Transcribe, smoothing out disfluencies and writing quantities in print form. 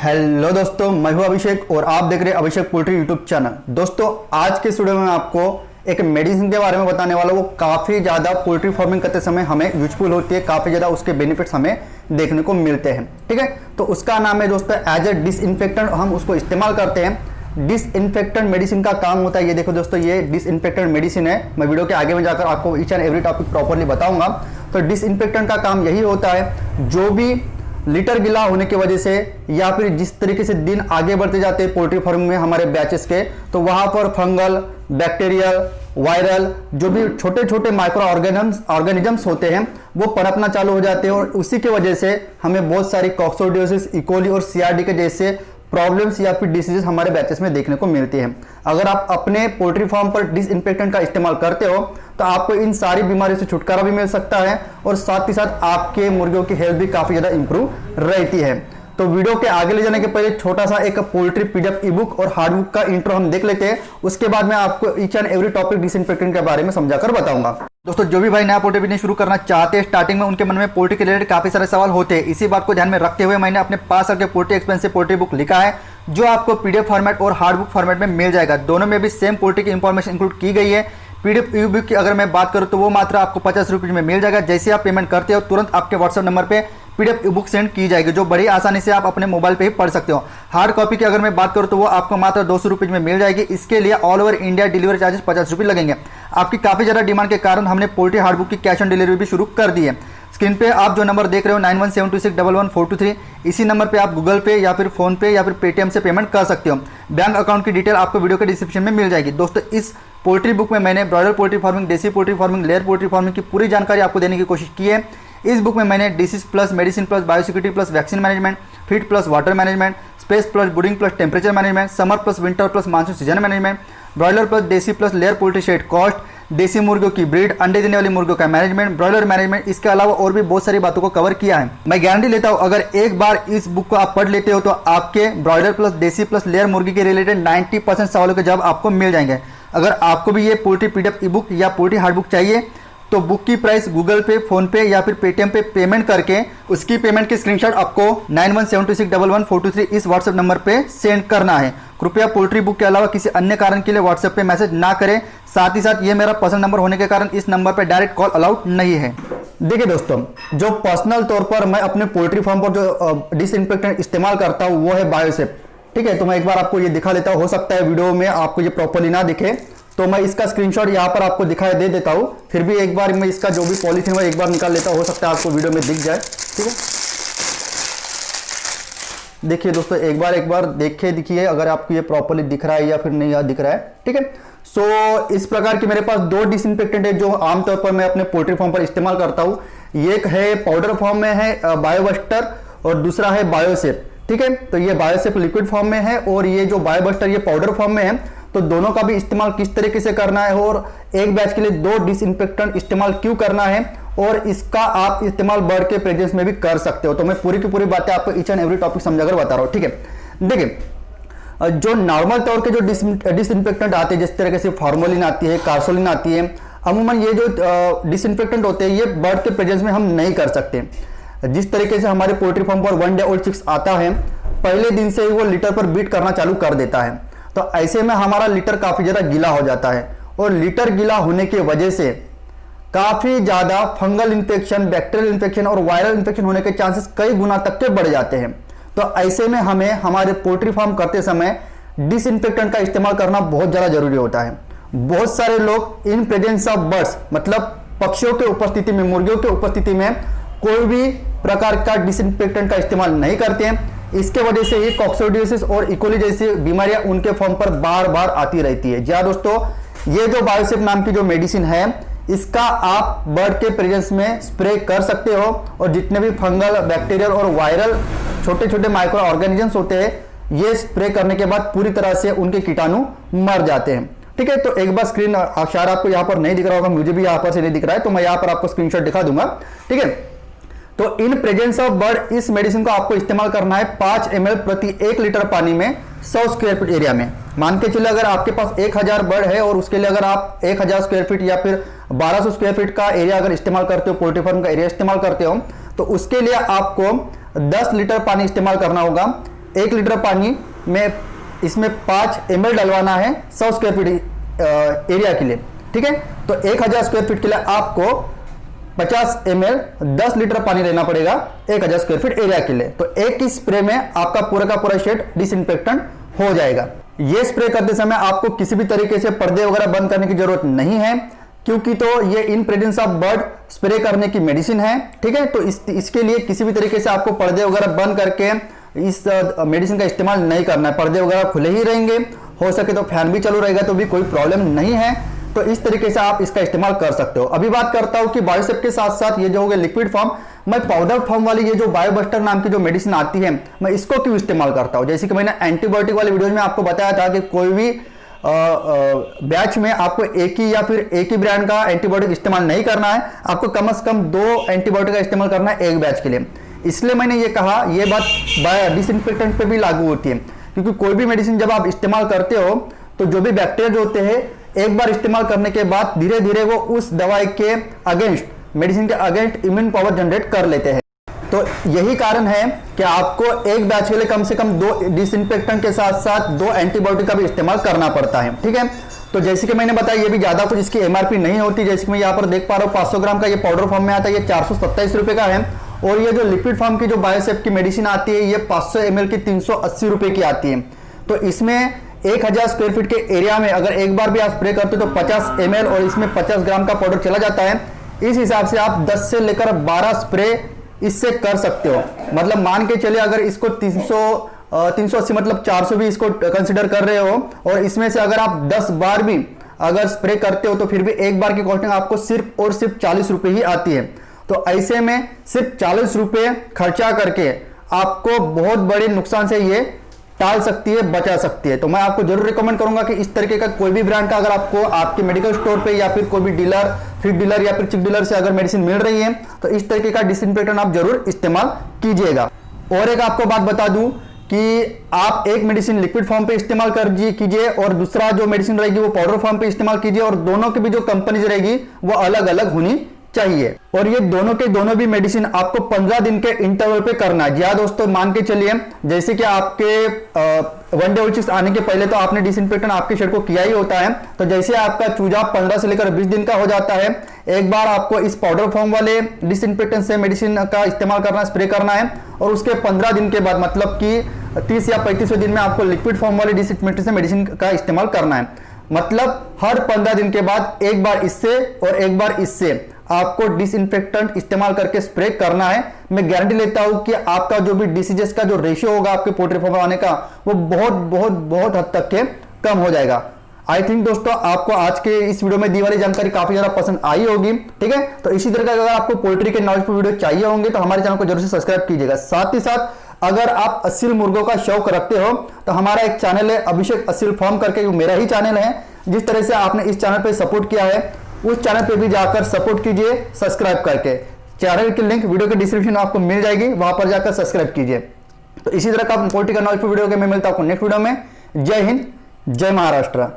Hello दोस्तों, मैं हूं अभिषेक और आप देख रहे हैं अभिषेक पोल्ट्री यूट्यूब चैनल। दोस्तों, आज के वीडियो में आपको एक मेडिसिन के बारे में बताने वाला हूं। वो काफ़ी ज़्यादा पोल्ट्री फार्मिंग करते समय हमें यूजफुल होती है, काफ़ी ज़्यादा उसके बेनिफिट्स हमें देखने को मिलते हैं। ठीक है, तो उसका नाम है दोस्तों एज ए डिसइंफेक्टेंट, हम उसको इस्तेमाल करते हैं। डिसइंफेक्टेंट मेडिसिन का काम होता है, ये देखो दोस्तों, ये डिसइंफेक्टेंट मेडिसिन है। मैं वीडियो के आगे में जाकर आपको each and every topic properly बताऊंगा। तो डिसइंफेक्टेंट का काम यही होता है, जो भी लिटर गिला होने की वजह से या फिर जिस तरीके से दिन आगे बढ़ते जाते हैं पोल्ट्री फार्म में हमारे बैचेस के, तो वहां पर फंगल, बैक्टीरियल, वायरल जो भी छोटे छोटे माइक्रो ऑर्गेनिजम्स होते हैं वो पनपना चालू हो जाते हैं और उसी की वजह से हमें बहुत सारी कॉक्सोडियोसिस, इकोली और सीआरडी के जैसे प्रॉब्लम्स या फिर डिसीजेस हमारे बैचेस में देखने को मिलती है। अगर आप अपने पोल्ट्री फार्म पर डिसइंफेक्टेंट का इस्तेमाल करते हो तो आपको इन सारी बीमारियों से छुटकारा भी मिल सकता है और साथ ही साथ आपके मुर्गियों की हेल्थ भी काफी ज्यादा इंप्रूव रहती है। तो वीडियो के आगे ले जाने के पहले छोटा सा एक पोल्ट्री पीडीएफ ई बुक और हार्ड बुक का इंट्रो हम देख लेते हैं, उसके बाद मैं आपको each and every topic disinfectant के बारे में समझाकर बताऊंगा। दोस्तों, जो भी भाई नया पोल्ट्री बिजनेस शुरू करना चाहते हैं, स्टार्टिंग में उनके मन में पोल्ट्री के रिलेटेड काफी सारे सवाल होते हैं। इसी बात को ध्यान में रखते हुए मैंने अपने 5 साल के पोल्ट्री एक्सपेंस से पोल्ट्री बुक लिखा है, जो आपको पीडीएफ फॉर्मेट और हार्ड बुक फॉर्मेट में मिल जाएगा। दोनों में भी सेम पोल्ट्री की इंफॉर्मेशन इंक्लूड की गई है। पीडीएफ ई बुक की अगर मैं बात करूं तो वो मात्र आपको 50 रुपये में मिल जाएगा। जैसे आप पेमेंट करते हो तुरंत आपके व्हाट्सएप नंबर पे पीडीएफ ई बुक सेंड की जाएगी, जो बड़ी आसानी से आप अपने मोबाइल पे ही पढ़ सकते हो। हार्ड कॉपी की अगर मैं बात करूं तो वो आपको मात्र 200 रुपये में मिल जाएगी। इसके लिए all over India delivery charges 50 रुपये लगेंगे। आपकी काफी ज्यादा डिमांड के कारण हमने पोल्ट्री हार्ड बुक की कैश ऑन डिलीवरी भी शुरू कर दी है। स्क्रीन पे आप जो नंबर देख रहे हो 9172611423, इसी नंबर पे आप गूगल पे या फिर फोन पे या फिर पेटीएम से पेमेंट कर सकते हो। बैंक अकाउंट की डिटेल आपको वीडियो के डिस्क्रिप्शन में मिल जाएगी। दोस्तों, इस पोल्ट्री बुक में मैंने ब्रॉयलर पोल्ट्री फार्मिंग, देसी poultry farming, layer poultry farming की पूरी जानकारी आपको देने की कोशिश की है। इस बुक में मैंने disease plus medicine plus biosecurity plus vaccine management, feed plus water management, space plus breeding plus temperature management, summer plus winter plus monsoon season management, broiler plus desi plus layer poultry shed cost, देसी मुर्गियों की breed, अंडे देने वाली मुर्गियों का management, broiler management, इसके अलावा और भी बहुत सारी बातों को कवर किया है। मैं गारंटी लेता हूं अगर एक बार इस बुक को आप पढ़ लेते हो तो आपके broiler plus desi plus layer मुर्गी के रिलेटेड 90% सवालों के जवाब आपको मिल जाएंगे। अगर आपको भी ये पोल्ट्री पीडीएफ ई बुक या पोल्ट्री हार्ड बुक चाहिए तो बुक की प्राइस गूगल पे, फोन पे या फिर पेटीएम पे पेमेंट करके उसकी पेमेंट की स्क्रीनशॉट आपको 9172611423 इस व्हाट्सएप नंबर पे सेंड करना है। कृपया पोल्ट्री बुक के अलावा किसी अन्य कारण के लिए व्हाट्सएप पे मैसेज ना करें। साथ ही साथ ये मेरा पर्सनल नंबर होने के कारण इस नंबर पे डायरेक्ट कॉल अलाउड नहीं है। देखिए दोस्तों, जो पर्सनल तौर पर मैं अपने पोल्ट्री फार्म पर जो डिसइंफेक्टेंट इस्तेमाल करता हूँ वो है बायोसेफ। ठीक है, तो मैं एक बार आपको ये दिखा लेता हूँ। हो सकता है वीडियो में आपको ये प्रॉपरली ना दिखे तो मैं इसका स्क्रीनशॉट यहाँ पर आपको दिखाई दे देता हूँ। फिर भी एक बार मैं इसका जो भी पॉलीथीन है एक बार निकाल लेता हूँ, हो सकता है आपको वीडियो में दिख जाए। ठीक है, देखिए दोस्तों, एक बार देखिए अगर आपको ये प्रॉपरली दिख रहा है या फिर नहीं दिख रहा है। ठीक है, सो इस प्रकार की मेरे पास 2 डिसइंफेक्टेंट है जो आमतौर पर मैं अपने पोल्ट्री फार्म पर इस्तेमाल करता हूँ। एक है पाउडर फॉर्म में है बायोबस्टर और दूसरा है बायोसेफ। ठीक है, तो ये बायोसेफ लिक्विड फॉर्म में है और ये जो बायोबस्टर ये पाउडर फॉर्म में है। तो दोनों का भी इस्तेमाल किस तरीके से करना है और एक बैच के लिए 2 डिसइंफेक्टेंट इस्तेमाल क्यों करना है और इसका आप इस्तेमाल बर्ड के प्रेजेंस में भी कर सकते हो। तो मैं पूरी की पूरी बातें आपको ईच एंड एवरी टॉपिक समझाकर बता रहा हूँ। ठीक है, देखिए, जो नॉर्मल तौर के जो डिसइंफेक्टेंट आते हैं, जिस तरीके से फॉर्मोलिन आती है, कार्सोलिन आती है, अमूमन ये जो डिसइंफेक्टेंट होते हैं ये बर्ड के प्रेजेंस में हम नहीं कर सकते। जिस तरीके से हमारे पोल्ट्री फार्म पर 1 डे ओल्ड चिक्स आता है, पहले दिन से ही वो लिटर पर बीट करना चालू कर देता है। तो ऐसे में हमारा लिटर काफी ज्यादा गीला हो जाता है और लिटर गीला होने की वजह से काफी ज्यादा फंगल इन्फेक्शन, बैक्टीरियल इन्फेक्शन और वायरल इन्फेक्शन होने के चांसेस कई गुना तक के बढ़ जाते हैं। तो ऐसे में हमें हमारे पोल्ट्री फार्म करते समय डिसइंफेक्टेंट का इस्तेमाल करना बहुत ज्यादा जरूरी होता है। बहुत सारे लोग इन प्रेजेंस ऑफ बर्ड्स, मतलब पक्षियों के उपस्थिति में, मुर्गियों के उपस्थिति में कोई भी प्रकार का डिसइंफेक्टेंट का इस्तेमाल नहीं करते हैं। इसके वजह से ये कॉक्सोडियोसिस और इकोली जैसी बीमारियां उनके फॉर्म पर बार बार आती रहती है। जी हाँ दोस्तों, ये जो बायोसेफ नाम की जो मेडिसिन है इसका आप बर्ड के प्रेजेंस में स्प्रे कर सकते हो और जितने भी फंगल, बैक्टीरियल और वायरल छोटे छोटे माइक्रो ऑर्गेनिजम्स होते हैं ये स्प्रे करने के बाद पूरी तरह से उनके कीटाणु मर जाते हैं। ठीक है, तो एक बार स्क्रीन शायद आपको यहाँ पर नहीं दिख रहा होगा, मुझे भी यहाँ पर से नहीं दिख रहा है, तो मैं यहाँ पर आपको स्क्रीनशॉट दिखा दूंगा। ठीक है, तो इन प्रेजेंस ऑफ बर्ड इस मेडिसिन को आपको इस्तेमाल करना है 5 ml प्रति 1 लीटर पानी में 100 स्क्वायर फीट एरिया में। मान के चलिए अगर आपके पास 1000 बर्ड है और उसके लिए अगर आप 1000 स्क्वायर फीट या फिर 1200 स्क्वायर फीट का एरिया अगर इस्तेमाल करते हो, पोल्ट्री फार्म का एरिया इस्तेमाल करते हो, तो उसके लिए आपको 10 लीटर पानी इस्तेमाल करना होगा। 1 लीटर पानी में इसमें 5 ml डलवाना है 100 स्क्वायर फीट एरिया के लिए, ठीक है। तो 1000 स्क्वायर फीट के लिए आपको 50 ml 10 लीटर पानी लेना पड़ेगा 1000 स्क्वायर फीट एरिया के लिए। तो एक ही स्प्रे में आपका पूरा का पूरा शेड डिसइंफेक्टेंट हो जाएगा। ये स्प्रे करते समय आपको किसी भी तरीके से पर्दे वगैरह बंद करने की जरूरत नहीं है, क्योंकि तो ये in presence of bird spray करने की मेडिसिन है, ठीक है। तो इसके लिए किसी भी तरीके से आपको पर्दे वगैरह बंद करके इस मेडिसिन का इस्तेमाल नहीं करना है। पर्दे वगैरह खुले ही रहेंगे, हो सके तो फैन भी चालू रहेगा तो भी कोई प्रॉब्लम नहीं है। तो इस तरीके से आप इसका इस्तेमाल कर सकते हो। अभी बात करता हूं कि बायोसेफ के साथ साथ ये जो हो गया लिक्विड फॉर्म, मैं पाउडर फॉर्म वाली ये जो बायोबस्टर नाम की जो मेडिसिन आती है, मैं इसको क्यों इस्तेमाल करता हूं। जैसे कि मैंने एंटीबायोटिक वाली वीडियो में आपको बताया था कि कोई भी बैच में आपको एक ही या फिर एक ही ब्रांड का एंटीबायोटिक इस्तेमाल नहीं करना है, आपको कम से कम 2 एंटीबायोटिक का इस्तेमाल करना है एक बैच के लिए। इसलिए मैंने ये कहा, ये बात डिसइंफेक्टेंट पे भी लागू होती है, क्योंकि कोई भी मेडिसिन जब आप इस्तेमाल करते हो तो जो भी बैक्टीरिया होते हैं एक बार इस्तेमाल करने के बाद धीरे धीरे वो उस दवाई के अगेंस्ट, मेडिसिन के अगेंस्ट इम्यून पावर जनरेट कर लेते हैं। तो यही कारण है कि आपको एक बैच के लिए कम से कम 2 डिसइंफेक्टेंट के साथ साथ 2 एंटीबायोटिक का भी इस्तेमाल करना पड़ता है, ठीक है। तो जैसे कि मैंने बताया, ये भी ज्यादा कुछ इसकी एमआरपी नहीं होती। जैसे कि मैं यहाँ पर देख पा रहा हूँ 500 ग्राम का ये पाउडर फॉर्म में आता है, ये 427 रुपए का है। और ये जो लिक्विड फॉर्म की जो बायोसेफ की मेडिसिन आती है, ये 500 ml की 380 रुपए की आती है। तो इसमें 1000 स्क्वायर फीट के एरिया में अगर एक बार भी आप स्प्रे करते हो तो 50 ml और इसमें 50 ग्राम का पाउडर चला जाता है। इस हिसाब से आप 10 से लेकर 12 स्प्रे इससे कर सकते हो। मतलब मान के चलिए अगर इसको 380 मतलब 400 भी इसको कंसिडर कर रहे हो, और इसमें से अगर आप 10 बार भी अगर स्प्रे करते हो तो फिर भी एक बार की कॉस्टिंग आपको सिर्फ और सिर्फ 40 रुपए ही आती है। तो ऐसे में सिर्फ 40 रुपए खर्चा करके आपको बहुत बड़े नुकसान से ये टाल सकती है, बचा सकती है। तो मैं आपको जरूर रिकमेंड करूंगा कि इस तरीके का कोई भी ब्रांड का अगर आपको आपके मेडिकल स्टोर पे या फिर कोई भी डीलर, फीड डीलर या फिर चिक डीलर से अगर मेडिसिन मिल रही है तो इस तरीके का डिसइंफेक्टेंट आप जरूर इस्तेमाल कीजिएगा। और एक आपको बात बता दूं कि आप एक मेडिसिन लिक्विड फॉर्म पे इस्तेमाल कीजिए और दूसरा जो मेडिसिन रहेगी वो पाउडर फॉर्म पे इस्तेमाल कीजिए, और दोनों की भी जो कंपनीज रहेगी वो अलग अलग होनी चाहिए। और ये दोनों के दोनों भी मेडिसिन आपको 15 दिन के इंटरवल पे करना है। जी हाँ दोस्तों, मान के चलिए जैसे कि आपके वन डे ओल्ड आने के पहले तो आपने डिसइंफेक्टेंट आपके शेड को किया ही होता है। तो जैसे आपका चूजा 15 से लेकर 20 दिन का हो जाता है, एक बार आपको इस पाउडर फॉर्म वाले डिसइंफेक्टेंट से मेडिसिन का इस्तेमाल करना, स्प्रे करना है। और उसके 15 दिन के बाद मतलब कि 30 या 35वें दिन में आपको लिक्विड फॉर्म वाले डिसइंफेक्टेंट से मेडिसिन का इस्तेमाल करना है। मतलब हर 15 दिन के बाद एक बार इससे और एक बार इससे आपको डिसइंफेक्टेंट इस्तेमाल करके स्प्रे करना है। मैं गारंटी लेता हूं कि आपका जो भी डिसीजेस का जो रेशियो होगा आपके पोल्ट्री फार्म आने का, वो बहुत बहुत बहुत हद तक के कम हो जाएगा। आई थिंक दोस्तों आपको आज के इस वीडियो में दी वाली जानकारी काफी ज्यादा पसंद आई होगी, ठीक है। तो इसी तरह का अगर आपको पोल्ट्री के नॉलेज पर वीडियो चाहिए होंगे तो हमारे चैनल को जरूर से सब्सक्राइब कीजिएगा। साथ ही साथ अगर आप असील मुर्गों का शौक रखते हो तो हमारा एक चैनल है अभिषेक असील फार्म करके, मेरा ही चैनल है। जिस तरह से आपने इस चैनल पे सपोर्ट किया है उस चैनल पे भी जाकर सपोर्ट कीजिए सब्सक्राइब करके। चैनल की लिंक वीडियो के डिस्क्रिप्शन में आपको मिल जाएगी, वहां पर जाकर सब्सक्राइब कीजिए। तो इसी तरह का पोल्ट्री का नॉलेज वीडियो के मैं मिलता हूं नेक्स्ट वीडियो में। जय हिंद, जय महाराष्ट्र।